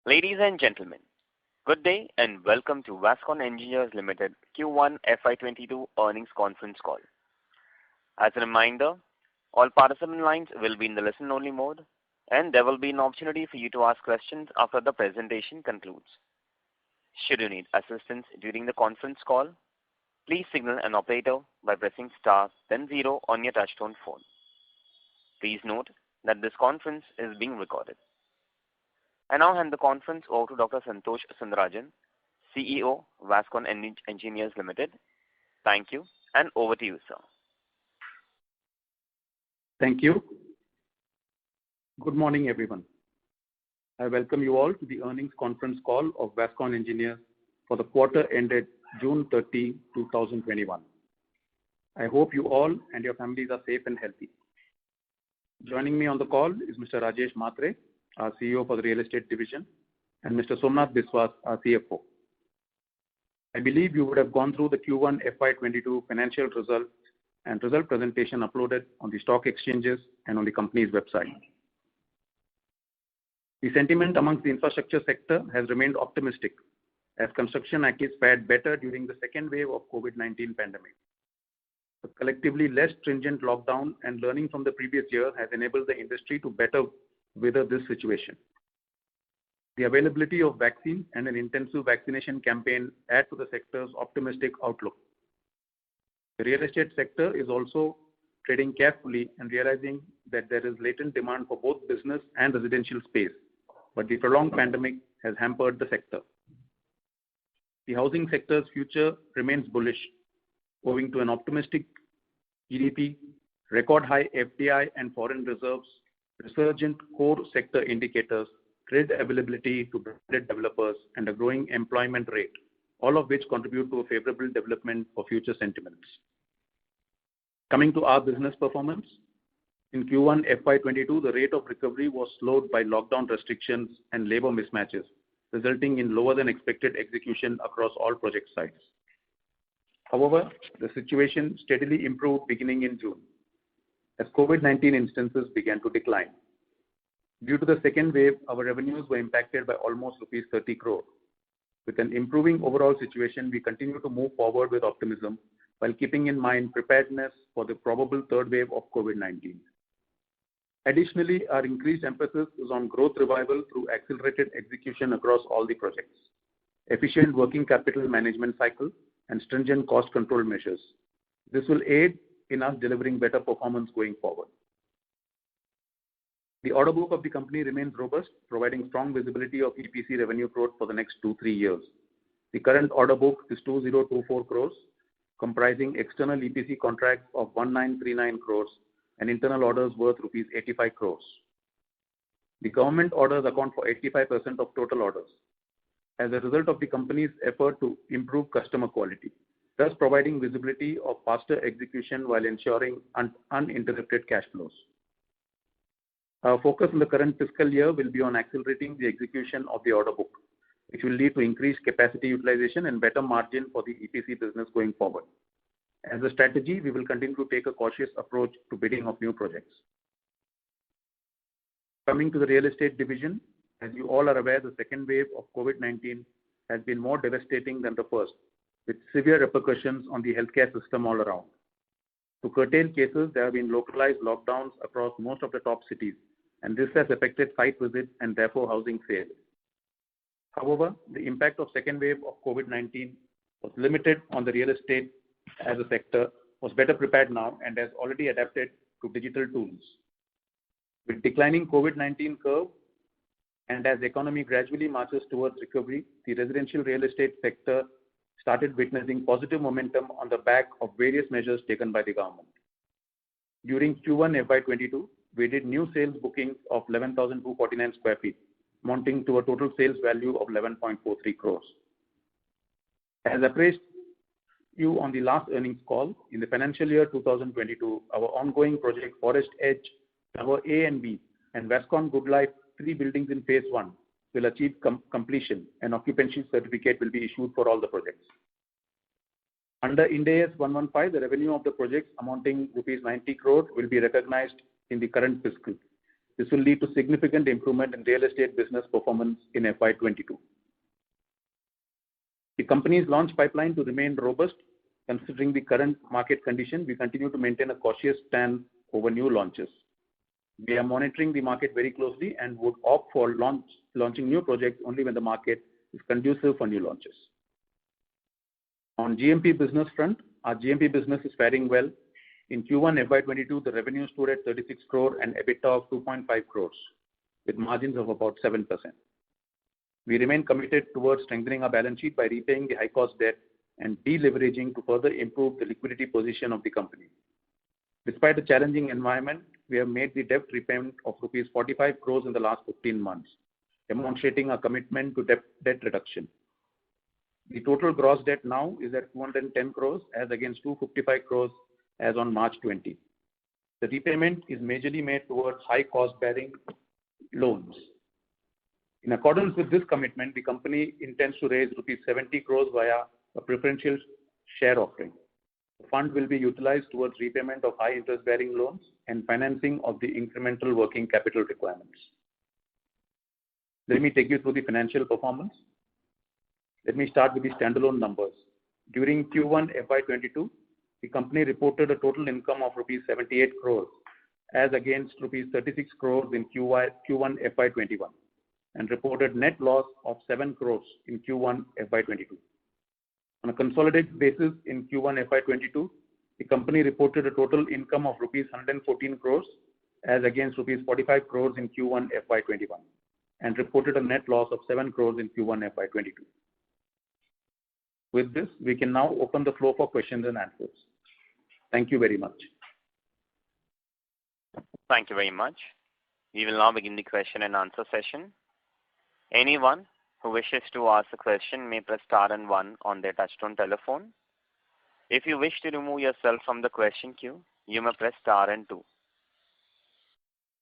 Ladies and gentlemen, good day and welcome to Vascon Engineers Limited Q1 FY22 earnings conference call. As a reminder, all participant lines will be in the listen-only mode, and there will be an opportunity for you to ask questions after the presentation concludes. Should you need assistance during the conference call, please signal an operator by pressing star then 0 on your touchtone phone. Please note that this conference is being recorded. I now hand the conference over to Dr. Santosh Sundarajan, CEO, Vascon Engineers Limited. Thank you, and over to you, sir. Thank you. Good morning, everyone. I welcome you all to the earnings conference call of Vascon Engineers for the quarter ended June 30, 2021. I hope you all and your families are safe and healthy. Joining me on the call is Mr. Rajesh Matre, our CEO for the Real Estate Division, and Mr. Somnath Biswas, our CFO. I believe you would have gone through the Q1 FY22 financial results and result presentation uploaded on the stock exchanges and on the company's website. The sentiment amongst the infrastructure sector has remained optimistic as construction activities fared better during the second wave of COVID-19 pandemic. The collectively less stringent lockdown and learning from the previous year has enabled the industry to better weather this situation. The availability of vaccine and an intensive vaccination campaign add to the sector's optimistic outlook. The real estate sector is also trading carefully and realizing that there is latent demand for both business and residential space, but the prolonged pandemic has hampered the sector. The housing sector's future remains bullish, owing to an optimistic GDP, record high FDI and foreign reserves, resurgent core sector indicators, trade availability to branded developers, and a growing employment rate, all of which contribute to a favorable development for future sentiments. Coming to our business performance, in Q1 FY22, the rate of recovery was slowed by lockdown restrictions and labor mismatches, resulting in lower than expected execution across all project sites. However, the situation steadily improved beginning in June, as COVID-19 instances began to decline. Due to the second wave, our revenues were impacted by almost rupees 30 crore. With an improving overall situation, we continue to move forward with optimism while keeping in mind preparedness for the probable third wave of COVID-19. Additionally, our increased emphasis is on growth revival through accelerated execution across all the projects, efficient working capital management cycle, and stringent cost control measures. This will aid in us delivering better performance going forward. The order book of the company remains robust, providing strong visibility of EPC revenue growth for the next 2-3 years. The current order book is 2024 crores, comprising external EPC contracts of 1939 crores and internal orders worth rupees 85 crores. The government orders account for 85% of total orders, as a result of the company's effort to improve customer quality, thus providing visibility of faster execution while ensuring uninterrupted cash flows. Our focus in the current fiscal year will be on accelerating the execution of the order book, which will lead to increased capacity utilization and better margin for the EPC business going forward. As a strategy, we will continue to take a cautious approach to bidding of new projects. Coming to the real estate division, as you all are aware, the second wave of COVID-19 has been more devastating than the first, with severe repercussions on the healthcare system all around. To curtail cases, there have been localized lockdowns across most of the top cities, and this has affected site visits and therefore housing sales. However, the impact of second wave of COVID-19 was limited on the real estate as a sector, was better prepared now and has already adapted to digital tools. With declining COVID-19 curve, and as the economy gradually marches towards recovery, the residential real estate sector started witnessing positive momentum on the back of various measures taken by the government. During Q1 FY22, we did new sales bookings of 11,249 square feet, amounting to a total sales value of 11.43 crores. As appraised you on the last earnings call, in the financial year 2022, our ongoing project Forest Edge, Tower A and B, and Vascon Good Life, 3 buildings in phase 1, will achieve completion and occupancy certificate will be issued for all the projects. Under Ind AS 115, the revenue of the projects amounting rupees 90 crore will be recognized in the current fiscal. This will lead to significant improvement in real estate business performance in FY22. The company's launch pipeline to remain robust. Considering the current market condition, we continue to maintain a cautious stand over new launches. We are monitoring the market very closely and would opt for launching new projects only when the market is conducive for new launches. On GMP business front, our GMP business is faring well. In Q1 FY22, the revenue stood at 36 crore and EBITDA of 2.5 crores, with margins of about 7%. We remain committed towards strengthening our balance sheet by repaying the high-cost debt and deleveraging to further improve the liquidity position of the company. Despite the challenging environment, we have made the debt repayment of rupees 45 crores in the last 15 months, demonstrating our commitment to debt reduction. The total gross debt now is at 210 crores as against 255 crores as on March 20. The repayment is majorly made towards high cost bearing loans. In accordance with this commitment, the company intends to raise rupees 70 crores via a preferential share offering. The fund will be utilized towards repayment of high interest bearing loans and financing of the incremental working capital requirements. Let me take you through the financial performance. Let me start with the standalone numbers. During Q1 FY22, the company reported a total income of rupees 78 crores as against rupees 36 crores in Q1 FY21 and reported net loss of 7 crores in Q1 FY22. On a consolidated basis in Q1 FY22, the company reported a total income of rupees 114 crores as against rupees 45 crores in Q1 FY21 and reported a net loss of 7 crores in Q1 FY22. With this, we can now open the floor for questions and answers. Thank you very much. Thank you very much. We will now begin the question and answer session. Anyone who wishes to ask a question may press star and 1 on their touchtone telephone. If you wish to remove yourself from the question queue, you may press star and 2.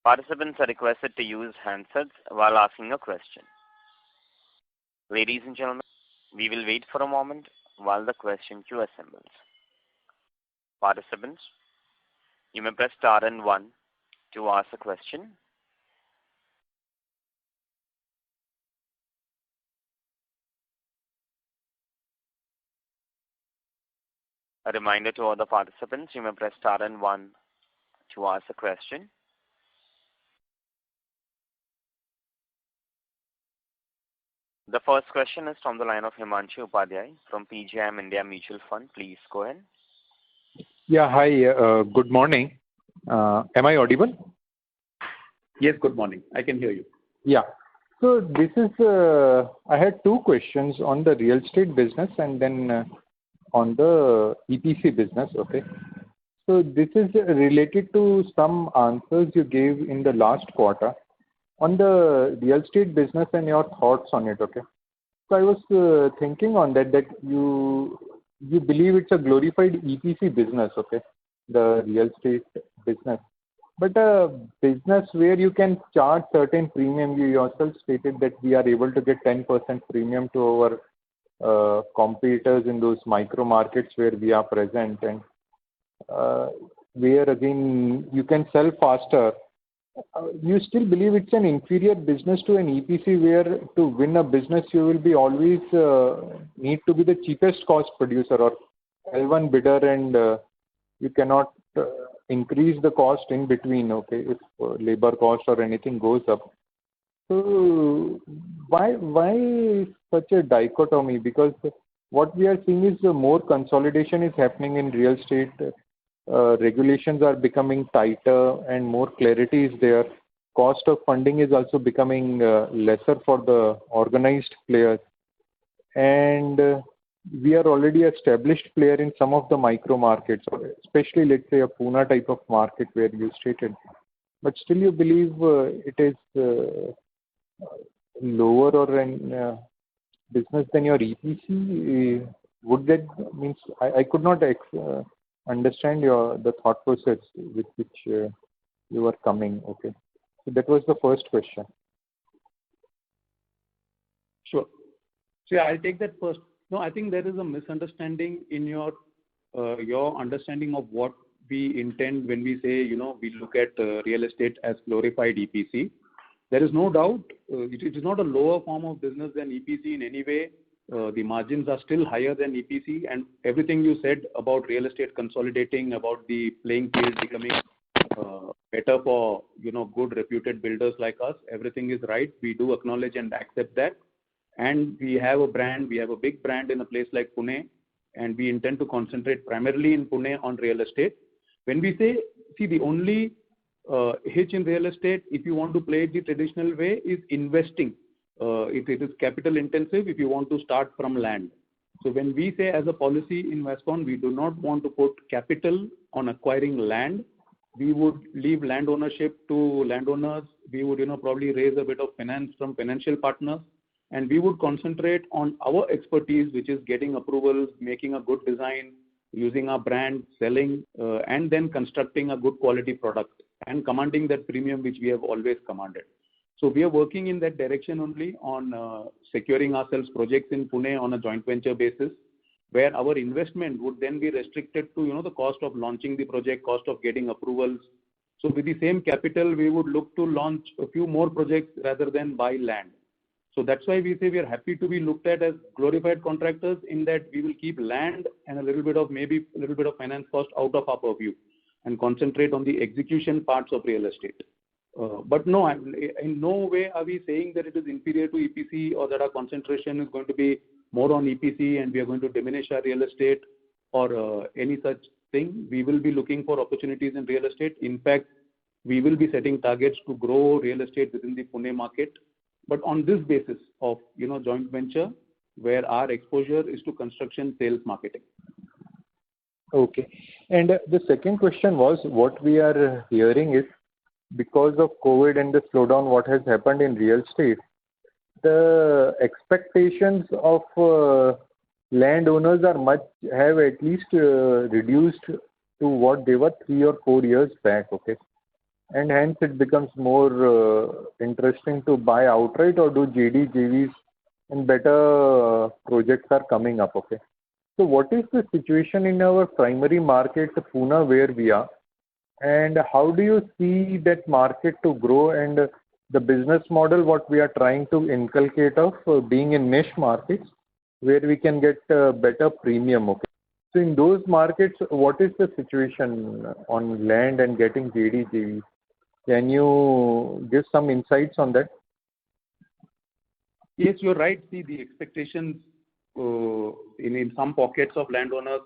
Participants are requested to use handsets while asking a question. Ladies and gentlemen, we will wait for a moment while the question queue assembles. Participants, you may press star and 1 to ask a question. A reminder to all the participants, you may press star and 1 to ask a question. The first question is from the line of Himanshu Upadhyay from PGIM India Mutual Fund. Please go ahead. Yeah, hi. Good morning. Am I audible? Yes, good morning. I can hear you. Yeah. So this is, I had two questions on the real estate business and then on the EPC business. Okay. So this is related to some answers you gave in the last quarter on the real estate business and your thoughts on it. Okay. So I was thinking on that you believe it's a glorified EPC business. Okay. The real estate business. But a business where you can charge certain premium, you yourself stated that we are able to get 10% premium to our competitors in those micro markets where we are present, and where again you can sell faster. You still believe it's an inferior business to an EPC where to win a business you will be always need to be the cheapest cost producer or L1 bidder, and you cannot increase the cost in between, okay, if labor cost or anything goes up. So why such a dichotomy? Because what we are seeing is more consolidation is happening in real estate. Regulations are becoming tighter and more clarity is there. Cost of funding is also becoming lesser for the organized players. And we are already established player in some of the micro markets, especially let's say a Pune type of market where you stated. But still you believe it is lower or an business than your EPC? Would that means I could not understand the thought process with which you were coming. Okay, so that was the first question. Sure. So yeah, I'll take that first. No, I think there is a misunderstanding in your understanding of what we intend when we say, we look at real estate as glorified EPC. There is no doubt it is not a lower form of business than EPC in any way. The margins are still higher than EPC, and everything you said about real estate consolidating, about the playing field becoming better for good reputed builders like us, everything is right. We do acknowledge and accept that, and we have a brand. We have a big brand in a place like Pune, and we intend to concentrate primarily in Pune on real estate. When we say, see, the only hitch in real estate, if you want to play it the traditional way, is investing. If it is capital intensive, if you want to start from land. So when we say as a policy in Vascon, we do not want to put capital on acquiring land. We would leave land ownership to landowners. We would, probably raise a bit of finance from financial partners, and we would concentrate on our expertise, which is getting approvals, making a good design, using our brand, selling, and then constructing a good quality product and commanding that premium which we have always commanded. So we are working in that direction only on securing ourselves projects in Pune on a joint venture basis, where our investment would then be restricted to, the cost of launching the project, cost of getting approvals. So with the same capital, we would look to launch a few more projects rather than buy land. So that's why we say we are happy to be looked at as glorified contractors, in that we will keep land and maybe a little bit of finance cost out of our purview and concentrate on the execution parts of real estate. But no, in no way are we saying that it is inferior to EPC or that our concentration is going to be more on EPC and we are going to diminish our real estate or any such thing. We will be looking for opportunities in real estate. In fact, we will be setting targets to grow real estate within the Pune market, but on this basis of joint venture, where our exposure is to construction, sales, marketing. Okay. And the second question was, what we are hearing is, because of COVID and the slowdown what has happened in real estate, the expectations of landowners have at least reduced to what they were 3 or 4 years back. Okay. And hence it becomes more interesting to buy outright or do JD, JVs, and better projects are coming up. Okay. So what is the situation in our primary market, Pune, where we are? And how do you see that market to grow, and the business model what we are trying to inculcate of being in niche markets where we can get better premium? Okay. So in those markets, what is the situation on land and getting JD, JV? Can you give some insights on that? Yes, you're right. See, the expectations in some pockets of landowners,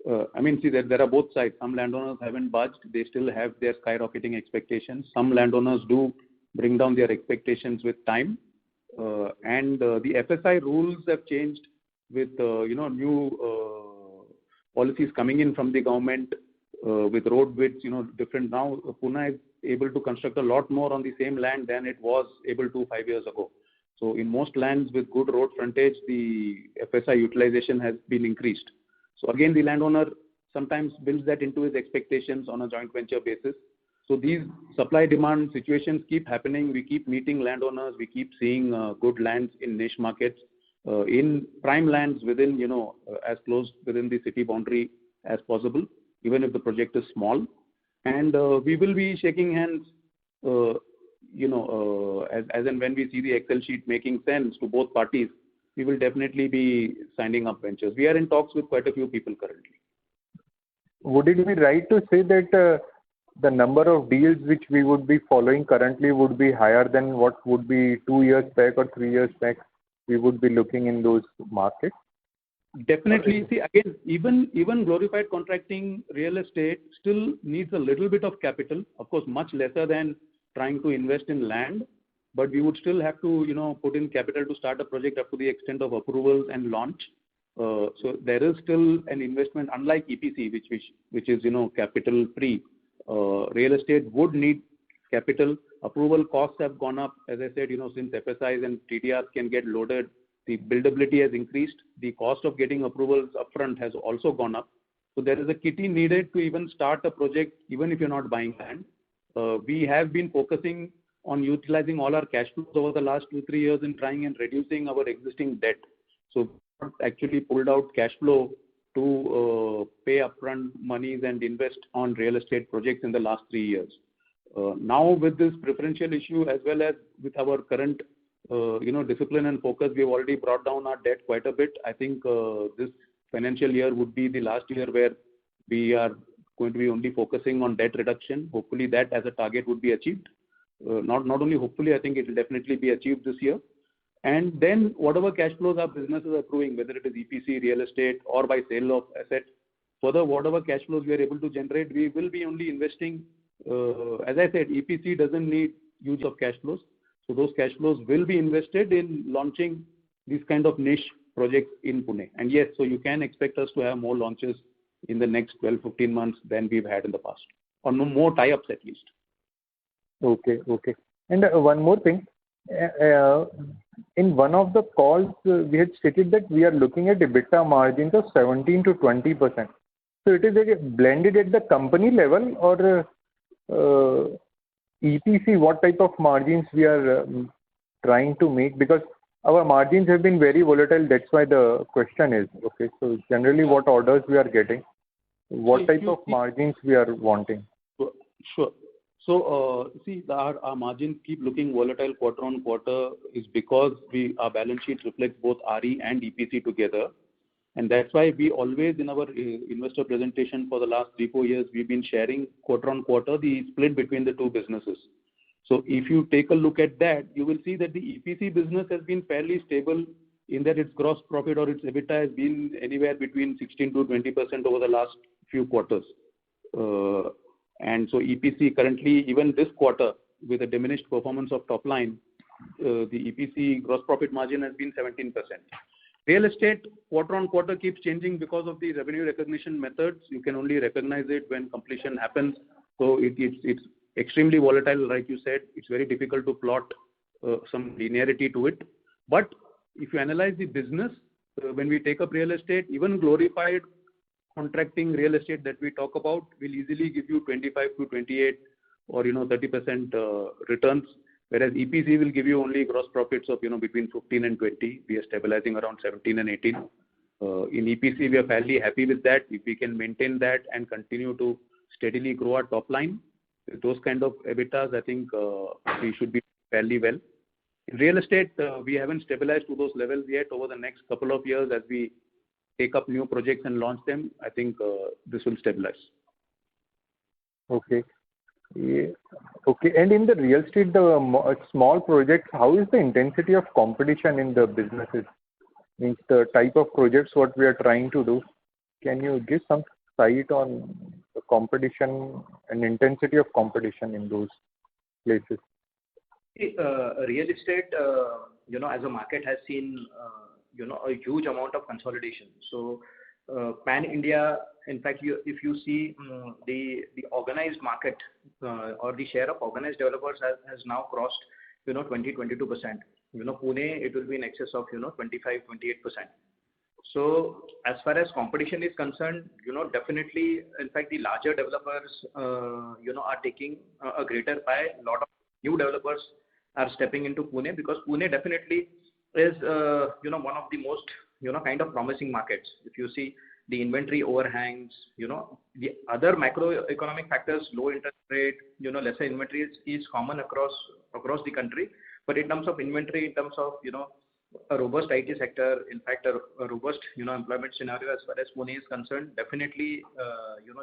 there are both sides. Some landowners haven't budged. They still have their skyrocketing expectations. Some landowners do bring down their expectations with time. And the FSI rules have changed with, new policies coming in from the government with road widths, different. Now, Pune is able to construct a lot more on the same land than it was able to 5 years ago. So in most lands with good road frontage, the FSI utilization has been increased. So again, the landowner sometimes builds that into his expectations on a joint venture basis. So these supply-demand situations keep happening. We keep meeting landowners. We keep seeing good lands in niche markets, in prime lands within, as close within the city boundary as possible, even if the project is small. And we will be shaking hands, as and when we see the Excel sheet making sense to both parties, we will definitely be signing up ventures. We are in talks with quite a few people currently. Would it be right to say that the number of deals which we would be following currently would be higher than what would be 2 years back or 3 years back we would be looking in those markets? Definitely. See, again, even glorified contracting real estate still needs a little bit of capital, of course, much lesser than trying to invest in land, but we would still have to, put in capital to start a project up to the extent of approvals and launch. So there is still an investment, unlike EPC, which is, capital free. Real estate would need capital. Approval costs have gone up, as I said, since FSIs and TDRs can get loaded, the buildability has increased. The cost of getting approvals upfront has also gone up. So there is a kitty needed to even start a project, even if you're not buying land. We have been focusing on utilizing all our cash flows over the last 2-3 years in trying and reducing our existing debt. So actually pulled out cash flow to pay upfront monies and invest on real estate projects in the last 3 years. Now with this preferential issue as well as with our current discipline and focus, we have already brought down our debt quite a bit. I think this financial year would be the last year where we are going to be only focusing on debt reduction. Hopefully that as a target would be achieved. Not only hopefully, I think it will definitely be achieved this year. And then whatever cash flows our businesses are accruing, whether it is EPC, real estate, or by sale of asset, further whatever cash flows we are able to generate, we will be only investing. As I said, EPC doesn't need use of cash flows. So those cash flows will be invested in launching these kind of niche projects in Pune. And yes, so you can expect us to have more launches in the next 12-15 months than we've had in the past, or no more tie-ups at least. Okay. And one more thing. In one of the calls, we had stated that we are looking at EBITDA margins of 17 to 20%. So it is blended at the company level, or EPC, what type of margins we are trying to make? Because our margins have been very volatile. That's why the question is, okay, so generally what orders we are getting, what type of margins we are wanting? Sure. So, our margins keep looking volatile quarter on quarter is because our balance sheet reflects both RE and EPC together. And that's why we always in our investor presentation for the last 3-4 years, we've been sharing quarter on quarter the split between the two businesses. So if you take a look at that, you will see that the EPC business has been fairly stable in that its gross profit or its EBITDA has been anywhere between 16 to 20% over the last few quarters. And so EPC currently, even this quarter, with a diminished performance of top line, the EPC gross profit margin has been 17%. Real estate quarter on quarter keeps changing because of the revenue recognition methods. You can only recognize it when completion happens. So it's extremely volatile, like you said. It's very difficult to plot some linearity to it. But if you analyze the business, when we take up real estate, even glorified contracting real estate that we talk about will easily give you 25 to 28 or 30% returns, whereas EPC will give you only gross profits of between 15 and 20. We are stabilizing around 17 and 18. In EPC, we are fairly happy with that. If we can maintain that and continue to steadily grow our top line, with those kind of EBITDAs, I think we should be fairly well. In real estate, we haven't stabilized to those levels yet. Over the next couple of years, as we take up new projects and launch them, I think this will stabilize. Okay. Yeah. Okay. And in the real estate, the small projects, how is the intensity of competition in the businesses? Means the type of projects what we are trying to do. Can you give some sight on the competition and intensity of competition in those places? Real estate, as a market has seen, a huge amount of consolidation. So, pan India, in fact, if you see the organized market or the share of organized developers has now crossed, 20-22%. Pune, it will be in excess of 25-28%. So, as far as competition is concerned, definitely, in fact, the larger developers, are taking a greater pie. A lot of new developers are stepping into Pune because Pune definitely is, one of the most, kind of promising markets. If you see the inventory overhangs, the other macroeconomic factors, low interest rate, lesser inventory is common across the country. But in terms of inventory, in terms of, a robust IT sector, in fact, a robust, employment scenario as far as Pune is concerned, definitely,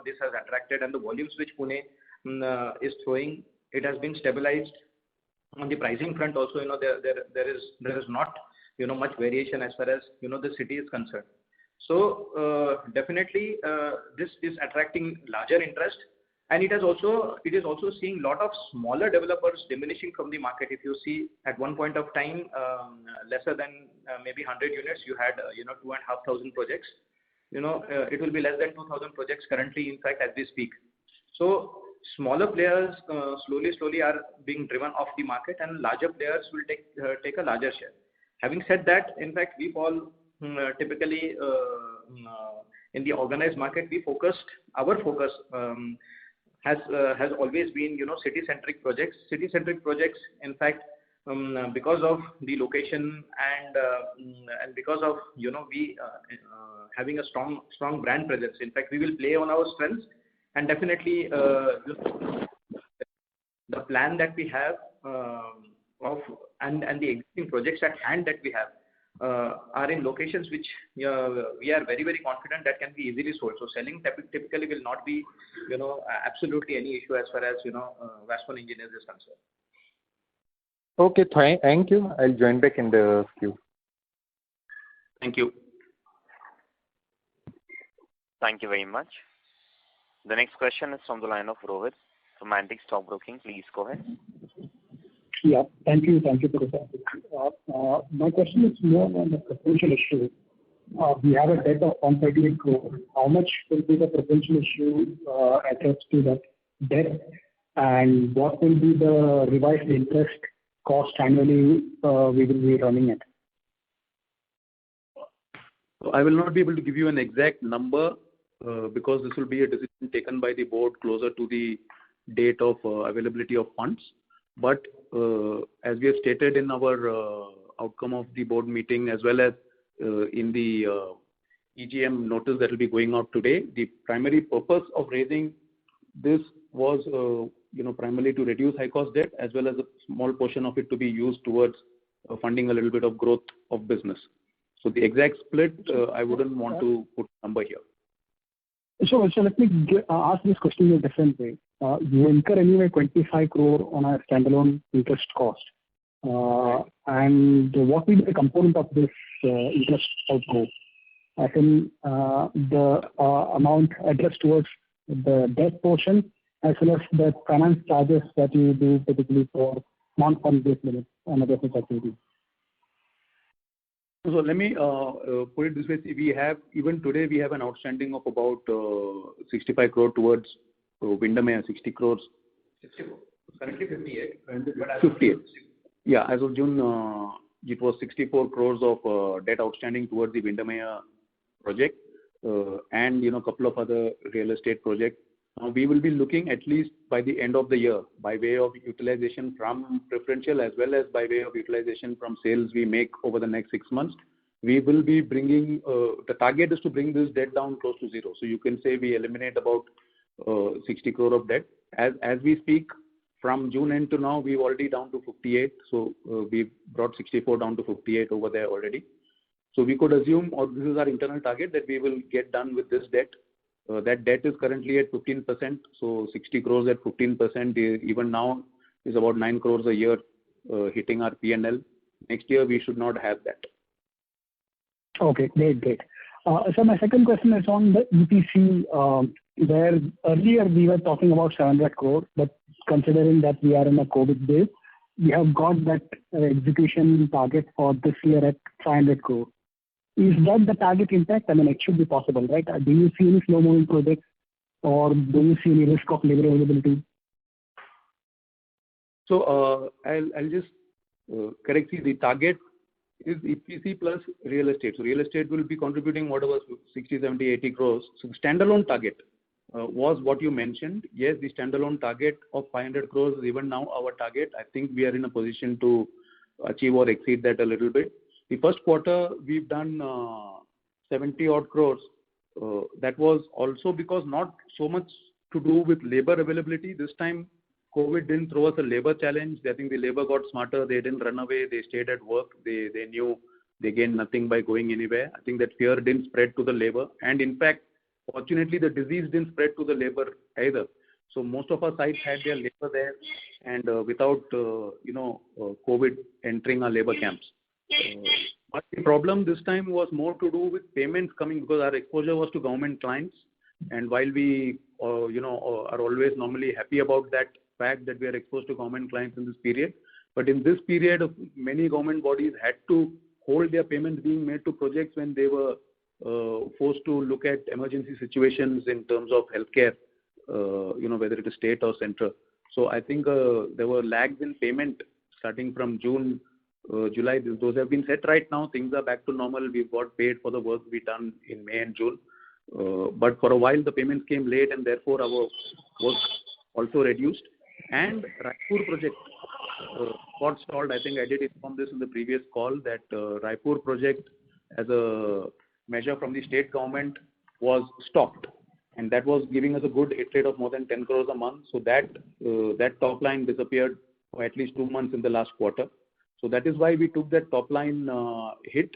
this has attracted, and the volumes which Pune is throwing, it has been stabilized. On the pricing front also, there is not, much variation as far as, the city is concerned. So, definitely, this is attracting larger interest. And it is also seeing a lot of smaller developers diminishing from the market. If you see at one point of time, lesser than maybe 100 units, you had 2,500 projects. It will be less than 2,000 projects currently, in fact, as we speak. So smaller players slowly are being driven off the market, and larger players will take a larger share. Having said that, in fact, we fall typically in the organized market. Our focus has always been, city-centric projects. City-centric projects, in fact, because of the location and because of we having a strong brand presence. In fact, we will play on our strengths, and definitely the plan that we have and the existing projects at hand that we have are in locations which we are very, very confident that can be easily sold. So selling typically will not be absolutely any issue as far as Vascon Engineers is concerned. Okay, thank you. I'll join back in the queue. Thank you. Thank you very much. The next question is from the line of Rohit from Antique Stock Broking. Please go ahead. Yeah, thank you for the question. My question is more on the preferential issue. We have a debt of 138 crore. How much will be the preferential issue attached to that debt, and what will be the revised interest cost annually we will be running at? So I will not be able to give you an exact number because this will be a decision taken by the board closer to the date of availability of funds. But as we have stated in our outcome of the board meeting, as well as in the EGM notice that will be going out today, the primary purpose of raising this was primarily to reduce high cost debt, as well as a small portion of it to be used towards funding a little bit of growth of business. So the exact split, I wouldn't want to put a number here. So let me ask this question in a different way. You incur anyway 25 crore on a standalone interest cost. And what will be the component of this interest outgo? As in the amount addressed towards the debt portion, as well as the finance charges that you do typically for non-fund based limits and other such activities. So let me put it this way. Even today we have an outstanding of about 65 crore towards Windermere, 60 crores. 64. Currently 58. 58. Yeah, as of June, it was 64 crores of debt outstanding towards the Windermere project and a couple of other real estate projects. We will be looking at least by the end of the year by way of utilization from preferential as well as by way of utilization from sales we make over the next 6 months. We will be bringing, the target is to bring this debt down close to zero. So you can say we eliminate about 60 crore of debt. As we speak, from June end to now, we've already down to 58. So we've brought 64 down to 58 over there already. So we could assume, or this is our internal target, that we will get done with this debt. That debt is currently at 15%. So 60 crores at 15% even now is about 9 crores a year hitting our P&L. Next year, we should not have that. Okay, great. So my second question is on the EPC, where earlier we were talking about 700 crore, but considering that we are in a COVID days, we have got that execution target for this year at 500 crore. Is that the target intact? I mean, it should be possible, right? Do you see any slow-moving projects, or do you see any risk of labor availability? So I'll just correct you. The target is EPC plus real estate. So real estate will be contributing whatever 60, 70, 80 crores. So the standalone target was what you mentioned. Yes, the standalone target of 500 crores is even now our target. I think we are in a position to achieve or exceed that a little bit. The first quarter, we've done 70 odd crores. That was also because not so much to do with labor availability. This time, COVID didn't throw us a labor challenge. I think the labor got smarter. They didn't run away. They stayed at work. They knew they gained nothing by going anywhere. I think that fear didn't spread to the labor. And in fact, fortunately, the disease didn't spread to the labor either. So most of our sites had their labor there and without, COVID entering our labor camps. But the problem this time was more to do with payments coming because our exposure was to government clients. And while we, are always normally happy about that fact that we are exposed to government clients in this period, but in this period, many government bodies had to hold their payments being made to projects when they were forced to look at emergency situations in terms of healthcare, whether it is state or central. So I think there were lags in payment starting from June, July. Those have been set right now. Things are back to normal. We've got paid for the work we done in May and June. But for a while, the payments came late and therefore our work also reduced. And Raipur project, got stalled. I think I did inform this in the previous call that Raipur project as a measure from the state government was stopped, and that was giving us a good hit rate of more than 10 crores a month. So that top line disappeared for at least 2 months in the last quarter. So that is why we took that top line hit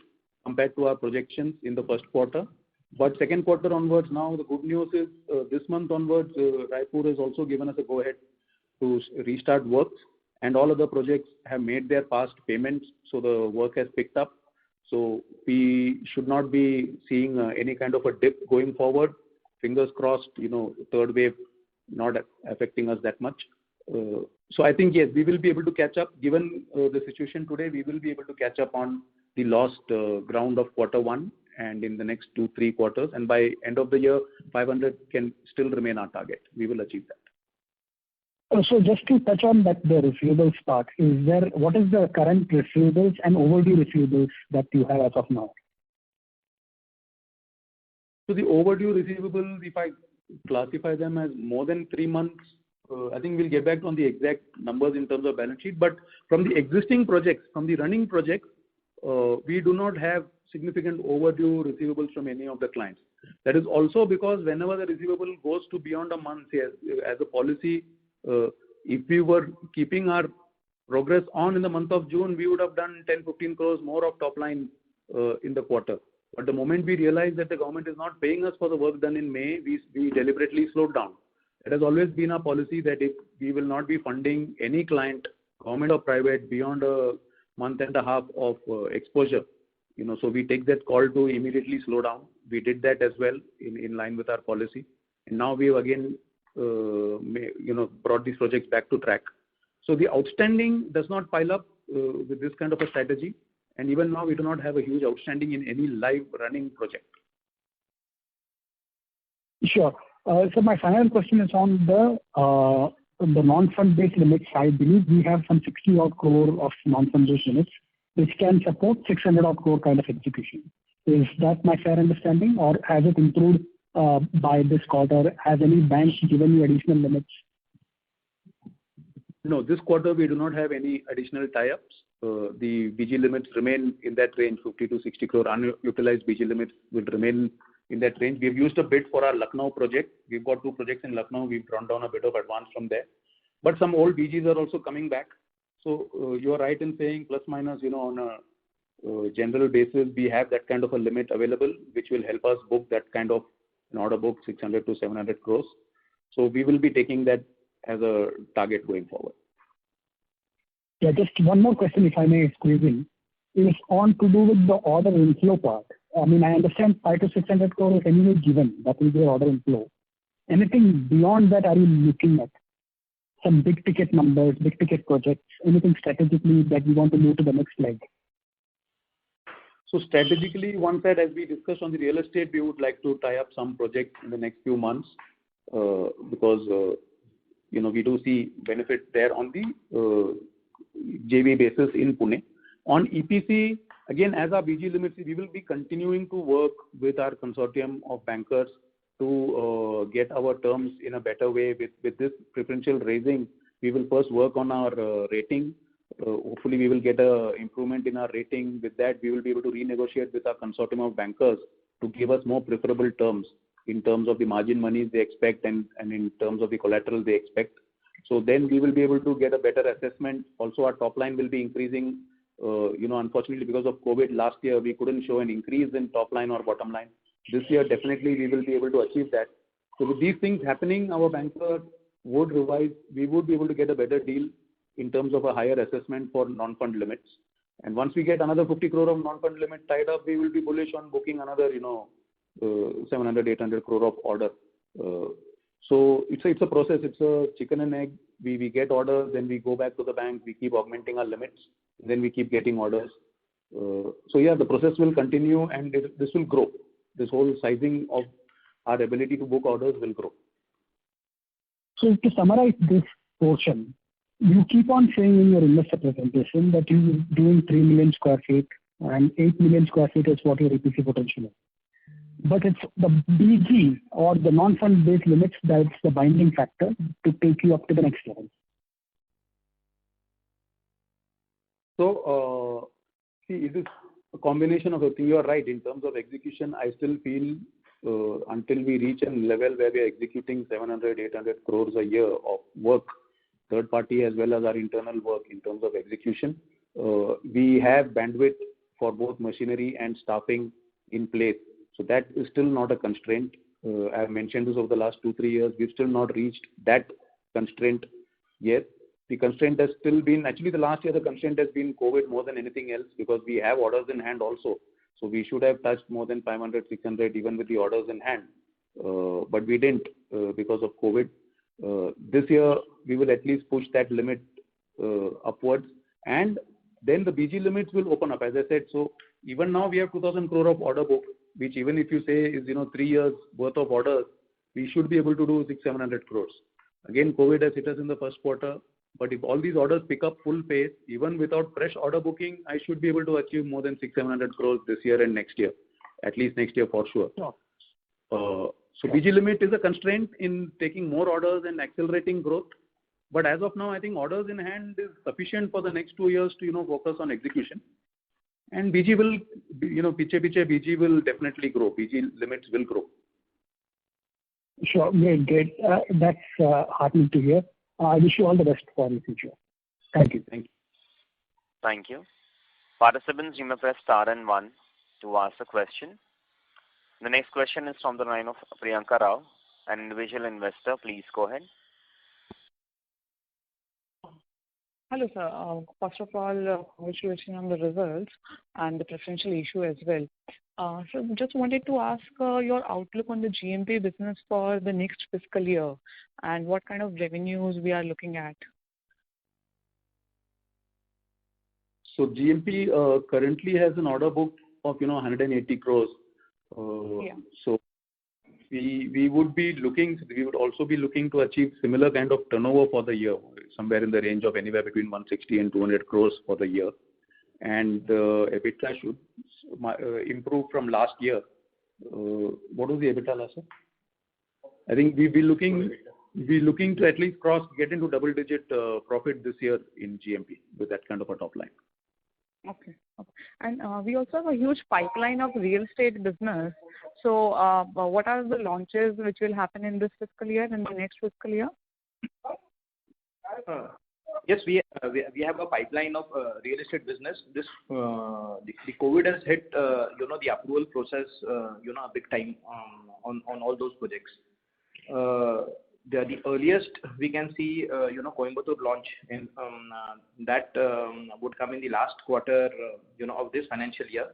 compared to our projections in the first quarter. But second quarter onwards, now the good news is this month onwards, Raipur has also given us a go ahead to restart works, and all other projects have made their past payments, so the work has picked up. So we should not be seeing any kind of a dip going forward. Fingers crossed, third wave not affecting us that much. So I think, yes, we will be able to catch up. Given the situation today, we will be able to catch up on the lost ground of quarter one and in the next 2-3 quarters. And by end of the year, 500 can still remain our target. We will achieve that. So just to touch on that, the receivables part, what is the current receivables and overdue receivables that you have as of now? So the overdue receivables, if I classify them as more than 3 months, I think we'll get back on the exact numbers in terms of balance sheet. But from the existing projects, from the running projects, we do not have significant overdue receivables from any of the clients. That is also because whenever the receivable goes to beyond a month, as a policy, if we were keeping our progress on in the month of June, we would have done 10-15 crores more of top line in the quarter. But the moment we realized that the government is not paying us for the work done in May, we deliberately slowed down. It has always been our policy that if we will not be funding any client, government or private, beyond a month and a half of exposure, so we take that call to immediately slow down. We did that as well in line with our policy. And now we have again, brought these projects back to track. So the outstanding does not pile up with this kind of a strategy. And even now, we do not have a huge outstanding in any live running project. Sure. So my final question is on the non-fund based limits. I believe we have some 60 odd crore of non-fund based limits, which can support 600 odd crore kind of execution. Is that my fair understanding, or has it improved by this quarter? Has any bank given you additional limits? No, this quarter we do not have any additional tie-ups. The BG limits remain in that range, 50 to 60 crore. Unutilized BG limits will remain in that range. We have used a bit for our Lucknow project. We've got 2 projects in Lucknow. We've drawn down a bit of advance from there. But some old BGs are also coming back. So you are right in saying plus minus, on a general basis, we have that kind of a limit available, which will help us book that kind of an order book, 600 to 700 crores. So we will be taking that as a target going forward. Yeah, just one more question, if I may squeeze in, is on to do with the order inflow part. I mean, I understand 500 to 600 crore is anyway given. That will be order inflow. Anything beyond that, are you looking at? Some big ticket numbers, big ticket projects, anything strategically that we want to move to the next leg? So strategically, one side, as we discussed on the real estate, we would like to tie up some projects in the next few months because, we do see benefit there on the JV basis in Pune. On EPC, again, as our BG limits, we will be continuing to work with our consortium of bankers to get our terms in a better way. With this preferential raising, we will first work on our rating. Hopefully, we will get an improvement in our rating. With that, we will be able to renegotiate with our consortium of bankers to give us more preferable terms in terms of the margin monies they expect and in terms of the collateral they expect. So then we will be able to get a better assessment. Also, our top line will be increasing. Unfortunately, because of COVID last year, we couldn't show an increase in top line or bottom line. This year, definitely, we will be able to achieve that. So with these things happening, our banker would revise. We would be able to get a better deal in terms of a higher assessment for non-fund limits. And once we get another 50 crore of non-fund limit tied up, we will be bullish on booking another, 700, 800 crore of order. So it's a process. It's a chicken and egg. We get orders, then we go back to the bank. We keep augmenting our limits. Then we keep getting orders. The process will continue and this will grow. This whole sizing of our ability to book orders will grow. So to summarize this portion, you keep on saying in your investor presentation that you're doing 3 million square feet and 8 million square feet is what your EPC potential is. But it's the BG or the non-fund based limits that's the binding factor to take you up to the next level. See, it is a combination of everything. You are right. In terms of execution, I still feel until we reach a level where we are executing 700, 800 crores a year of work, third party as well as our internal work in terms of execution, we have bandwidth for both machinery and staffing in place. So that is still not a constraint. I have mentioned this over the last 2-3 years. We've still not reached that constraint yet. The constraint has still been, actually the last year the constraint has been COVID more than anything else, because we have orders in hand also. So we should have touched more than 500, 600 even with the orders in hand. But we didn't because of COVID. This year we will at least push that limit upwards, and then the BG limits will open up, as I said. So even now we have 2,000 crore of order book, which even if you say is 3 years worth of orders, we should be able to do 600-700 crores. Again, COVID has hit us in the first quarter, but if all these orders pick up full pace, even without fresh order booking, I should be able to achieve more than 600-700 crores this year and next year, at least next year for sure. Sure. So BG limit is a constraint in taking more orders and accelerating growth. But as of now, I think orders in hand is sufficient for the next 2 years to focus on execution. And BG will, BG will definitely grow. BG limits will grow. Sure, great. That's heartening to hear. I wish you all the best for the future. Thank you. Thank you. Thank you. Participants, you may press star and 1 to ask a question. The next question is from the line of Priyanka Rao, an individual investor. Please go ahead. Hello, sir. First of all, congratulations on the results and the preferential issue as well. So just wanted to ask your outlook on the GMP business for the next fiscal year and what kind of revenues we are looking at. So GMP currently has an order book of 180 crores. Yeah. So we would also be looking to achieve similar kind of turnover for the year, somewhere in the range of anywhere between 160 and 200 crores for the year. And EBITDA should improve from last year. What was the EBITDA last year? I think we'll be looking to at least get into double-digit profit this year in GMP with that kind of a top line. Okay. And we also have a huge pipeline of real estate business. So what are the launches which will happen in this fiscal year and the next fiscal year? Yes, we have a pipeline of real estate business. This the COVID has hit the approval process a big time on all those projects. The earliest we can see Coimbatore launch in that would come in the last quarter of this financial year.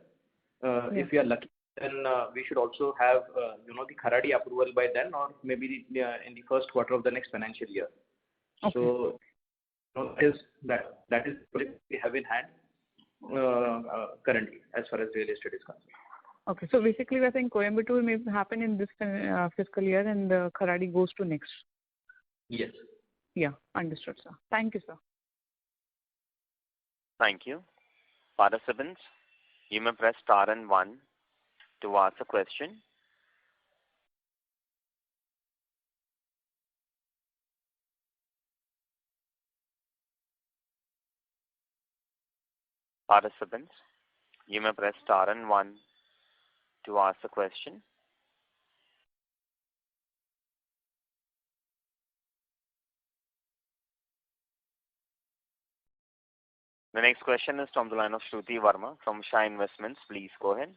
If we are lucky, then we should also have the Kharadi approval by then, or maybe in the first quarter of the next financial year. Okay. So that is what we have in hand currently as far as real estate is concerned. Okay, so basically we're saying Coimbatore may happen in this fiscal year and Kharadi goes to next. Yes. Yeah, understood, sir. Thank you, sir. Thank you. Participants, you may press star and 1 to ask a question. Participants, you may press star and 1 to ask a question. The next question is from the line of Shruti Verma from Shah Investments. Please go ahead.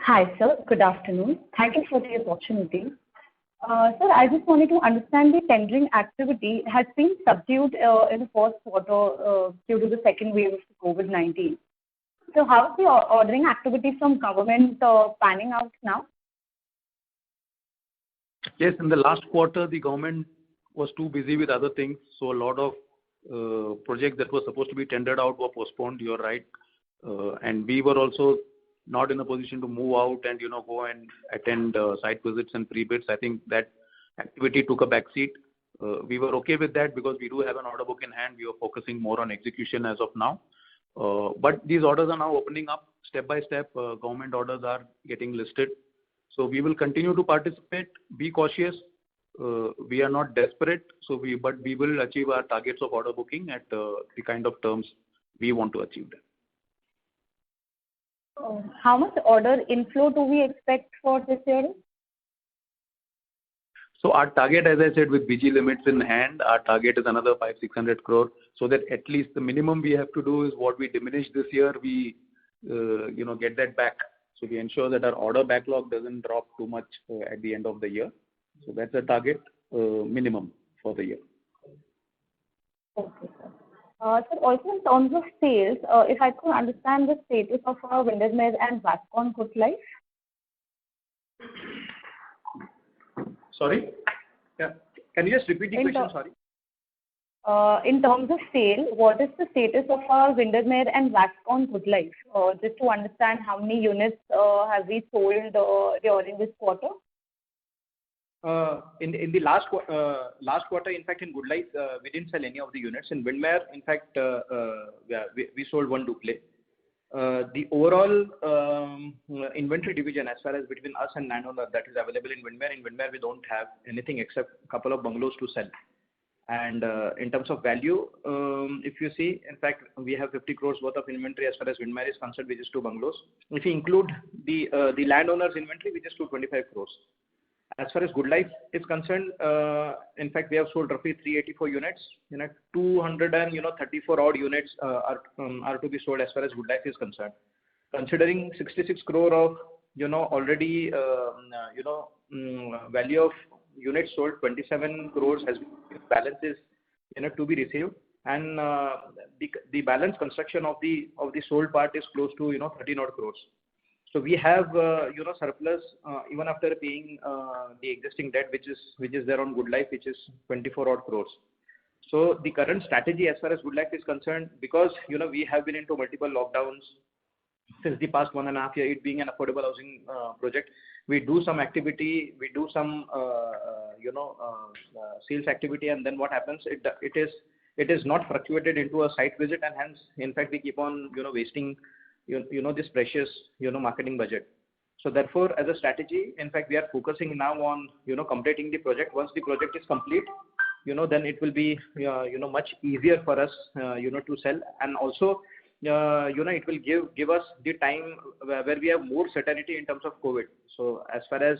Hi, sir. Good afternoon. Thank you for the opportunity. Sir, I just wanted to understand the tendering activity has been subdued in the first quarter due to the second wave of COVID-19. So how is the ordering activity from government panning out now? Yes, in the last quarter, the government was too busy with other things. So a lot of projects that were supposed to be tendered out were postponed. You're right. And we were also not in a position to move out and, go and attend site visits and pre-bids. I think that activity took a backseat. We were okay with that because we do have an order book in hand. We were focusing more on execution as of now. But these orders are now opening up step by step. Government orders are getting listed. So we will continue to participate, be cautious. We are not desperate, but we will achieve our targets of order booking at the kind of terms we want to achieve that. How much order inflow do we expect for this year? So our target, as I said, with BG limits in hand, our target is another 500-600 crore. So that at least the minimum we have to do is what we diminish this year, we get that back. So we ensure that our order backlog doesn't drop too much at the end of the year. So that's the target minimum for the year. Okay, sir. Sir, also in terms of sales, if I could understand the status of our Windermere and Vascon Good Life. Sorry? Yeah. Can you just repeat the question? Sorry. In terms of sale, what is the status of our Windermere and Vascon Good Life? Just to understand how many units have we sold during this quarter? In the last quarter, in fact, in Good Life, we didn't sell any of the units. In Windermere, in fact, we sold one duplex. The overall inventory division, as far as between us and landowner, that is available in Windermere, we don't have anything except a couple of bungalows to sell. And in terms of value, if you see, in fact, we have 50 crores worth of inventory as far as Windermere is concerned, which is 2 bungalows. If you include the landowner's inventory, which is 225 crores. As far as Good Life is concerned, in fact, we have sold roughly 384 units. 234 odd units are to be sold as far as Good Life is concerned. Considering 66 crore of already value of units sold, 27 crores has been balances to be received, and the balance construction of the sold part is close to 13 odd crores. So we have surplus even after paying the existing debt which is there on Good Life, which is 24 odd crores. So the current strategy as far as Good Life is concerned, because we have been into multiple lockdowns since the past 1.5 years, it being an affordable housing project, we do some activity, we do some sales activity, and then what happens? It is not fluctuated into a site visit, and hence, in fact, we keep on wasting this precious marketing budget. So therefore, as a strategy, in fact, we are focusing now on completing the project. Once the project is complete, then it will be much easier for us to sell, and also it will give us the time where we have more certainty in terms of COVID. So as far as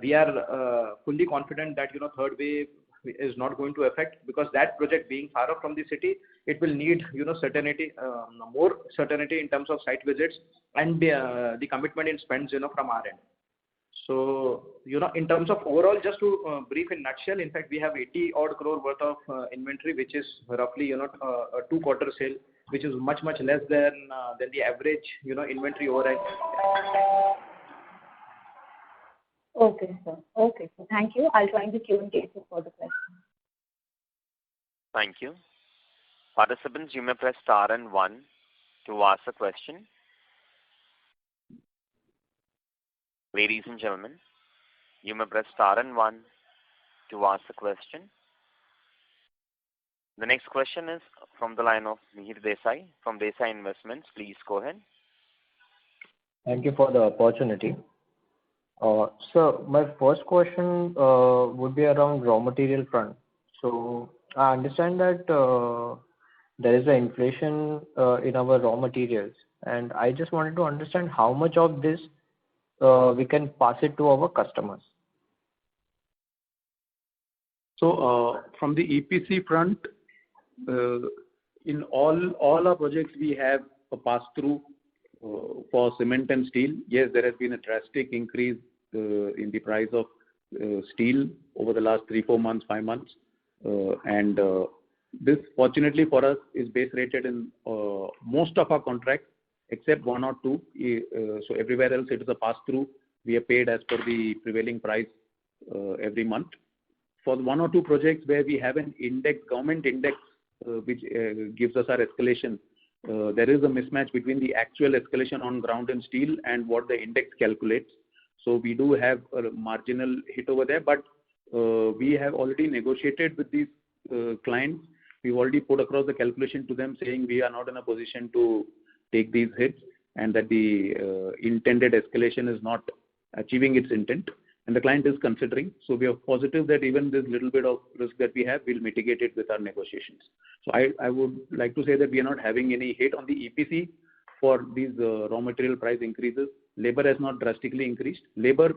we are fully confident that third wave is not going to affect, because that project being far off from the city, it will need certainty, more certainty in terms of site visits and the commitment in spends from our end. So in terms of overall, just to brief in nutshell, in fact, we have 80 odd crore worth of inventory, which is roughly a 2-quarter sale, which is much less than the average inventory overhang. Okay, sir. Okay, sir. Thank you. I'll join the queue in case of further questions. Thank you. Participants, you may press star and 1 to ask a question. Ladies and gentlemen, you may press star and 1 to ask a question. The next question is from the line of Mihir Desai from Desai Investments. Please go ahead. Thank you for the opportunity. So my first question would be around raw material front. So I understand that there is an inflation in our raw materials, and I just wanted to understand how much of this we can pass it to our customers. So from the EPC front, in all our projects we have a pass-through for cement and steel. Yes, there has been a drastic increase in the price of steel over the last 3-4 months, 5 months, and this fortunately for us is base rated in most of our contracts except 1 or 2. So everywhere else it is a pass-through. We are paid as per the prevailing price every month. For 1 or 2 projects where we have an index, government index, which gives us our escalation, there is a mismatch between the actual escalation on ground in steel and what the index calculates. So we do have a marginal hit over there, but we have already negotiated with these clients. We've already put across the calculation to them saying we are not in a position to take these hits, and that the intended escalation is not achieving its intent. and the client is considering. So we are positive that even this little bit of risk that we have, we'll mitigate it with our negotiations. So I would like to say that we are not having any hit on the EPC for these raw material price increases. Labor has not drastically increased. Labor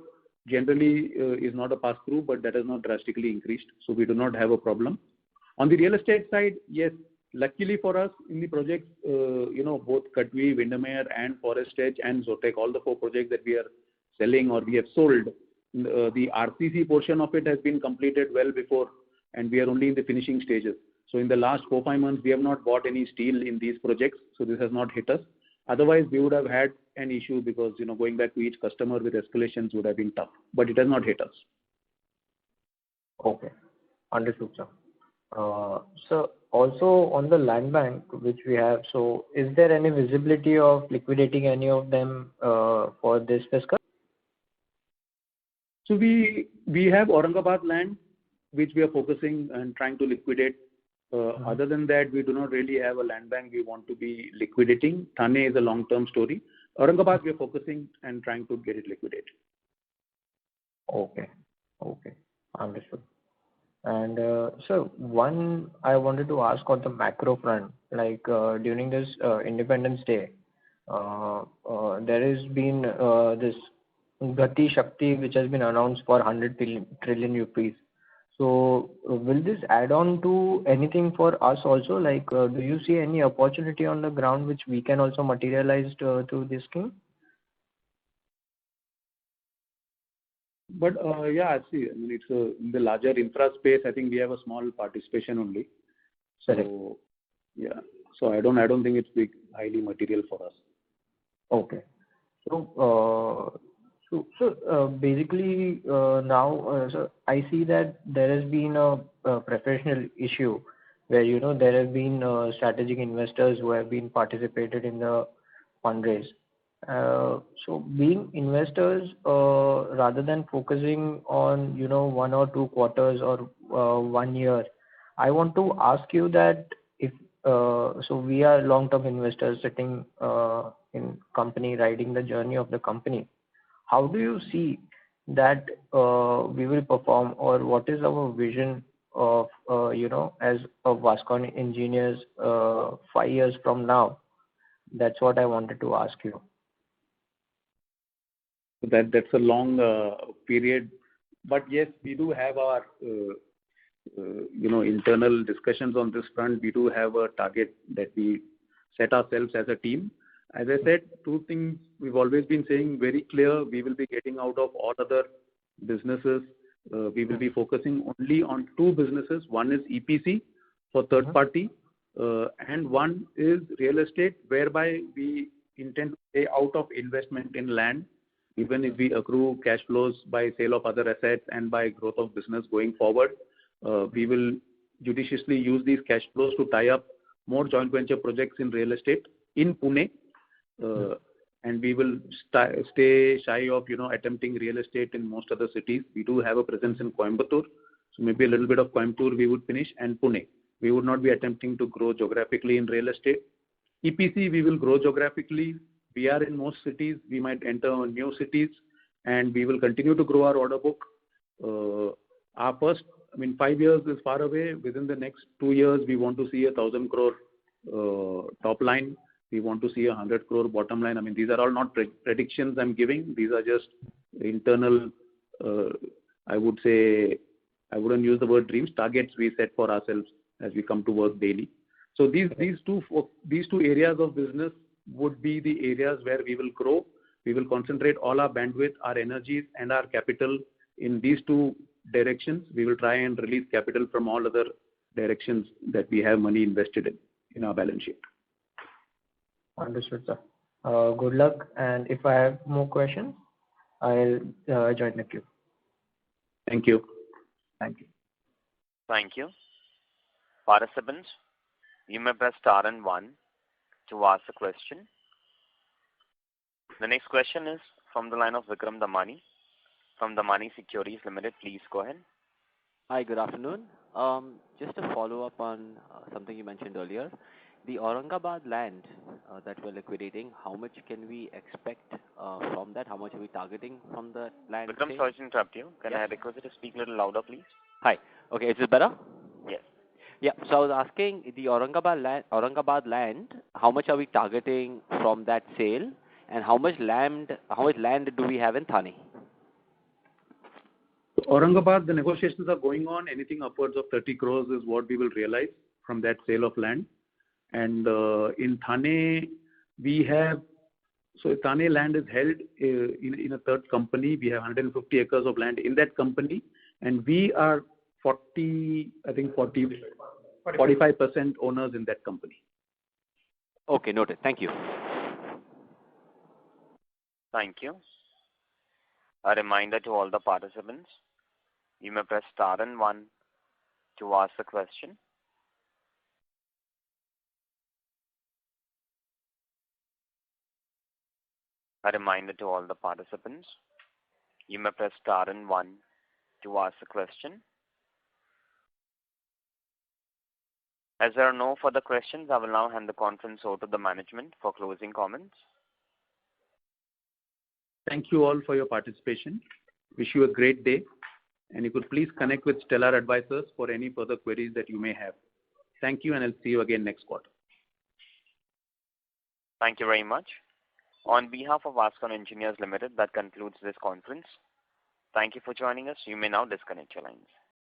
generally is not a pass-through, but that has not drastically increased. So we do not have a problem. On the real estate side, yes, luckily for us in the projects, both Katwe, Windermere and Forest Edge and Zotek, all the 4 projects that we are selling or we have sold, the RCC portion of it has been completed well before, and we are only in the finishing stages. So in the last 4-5 months, we have not bought any steel in these projects, so this has not hit us. Otherwise, we would have had an issue because going back to each customer with escalations would have been tough, but it has not hit us. Okay, understood, sir. So also on the land bank which we have, so is there any visibility of liquidating any of them for this fiscal? So we have Aurangabad land which we are focusing and trying to liquidate. Other than that, we do not really have a land bank we want to be liquidating. Thane is a long-term story. Aurangabad, we are focusing and trying to get it liquidated. Okay, understood. And so one I wanted to ask on the macro front, like during this Independence Day, there has been this Gati Shakti which has been announced for 100 trillion rupees. So will this add on to anything for us also? Like, do you see any opportunity on the ground which we can also materialize through this scheme? But yeah, I see. I mean, it's in the larger infra space. I think we have a small participation only. So yeah, so I don't think it's big, highly material for us. Okay. So basically now, so I see that there has been a professional issue where there have been strategic investors who have been participated in the fundraise. So being investors, rather than focusing on 1 or 2 quarters or 1 year, I want to ask you that if so we are long-term investors sitting in company, riding the journey of the company. How do you see that we will perform, or what is our vision of as a Vascon engineers 5 years from now? That's what I wanted to ask you. That's a long period, but yes, we do have our internal discussions on this front. We do have a target that we set ourselves as a team. As I said, 2 things we've always been saying very clear. We will be getting out of all other businesses. We will be focusing only on 2 businesses. One is EPC for third party, and one is real estate, whereby we intend to stay out of investment in land. Even if we accrue cash flows by sale of other assets and by growth of business going forward, we will judiciously use these cash flows to tie up more joint venture projects in real estate in Pune. And we will stay shy of attempting real estate in most other cities. We do have a presence in Coimbatore, so maybe a little bit of Coimbatore we would finish, and Pune. We would not be attempting to grow geographically in real estate. EPC, we will grow geographically. We are in most cities. We might enter new cities, and we will continue to grow our order book. Our first, 5 years is far away. Within the next 2 years, we want to see 1,000 crore top line. We want to see 100 crore bottom line. These are all not predictions I'm giving. These are just internal, I would say, I wouldn't use the word dreams, targets we set for ourselves as we come to work daily. So these two areas of business would be the areas where we will grow. We will concentrate all our bandwidth, our energies, and our capital in these 2 directions. We will try and release capital from all other directions that we have money invested in our balance sheet. Understood, sir. Good luck, and if I have more questions, I'll join the queue. Thank you. Thank you. Thank you. Participants, you may press star and 1 to ask a question. The next question is from the line of Vikram Damani from Damani Securities Limited. Please go ahead. Hi, good afternoon. Just a follow-up on something you mentioned earlier. The Aurangabad land that we're liquidating, how much can we expect from that? How much are we targeting from the land Vikram, sale? sorry to interrupt you. Can Yes. I request you to speak a little louder, please? Hi. Okay, is this better? Yes. Yeah. So I was asking the Aurangabad land, how much are we targeting from that sale, and how much land do we have in Thane? Aurangabad, the negotiations are going on. Anything upwards of 30 crores is what we will realize from that sale of land. And in Thane, Thane land is held in a third company. We have 150 acres of land in that company, and we are 45% owners in that company. Okay, noted. Thank you. Thank you. A reminder to all the participants, you may press star and 1 to ask the question. A reminder to all the participants, you may press star and 1 to ask the question. As there are no further questions, I will now hand the conference over to the management for closing comments. Thank you all for your participation. Wish you a great day, and you could please connect with Stellar Advisors for any further queries that you may have. Thank you, and I'll see you again next quarter. Thank you very much. On behalf of Vascon Engineers Limited, that concludes this conference. Thank you for joining us. You may now disconnect your lines.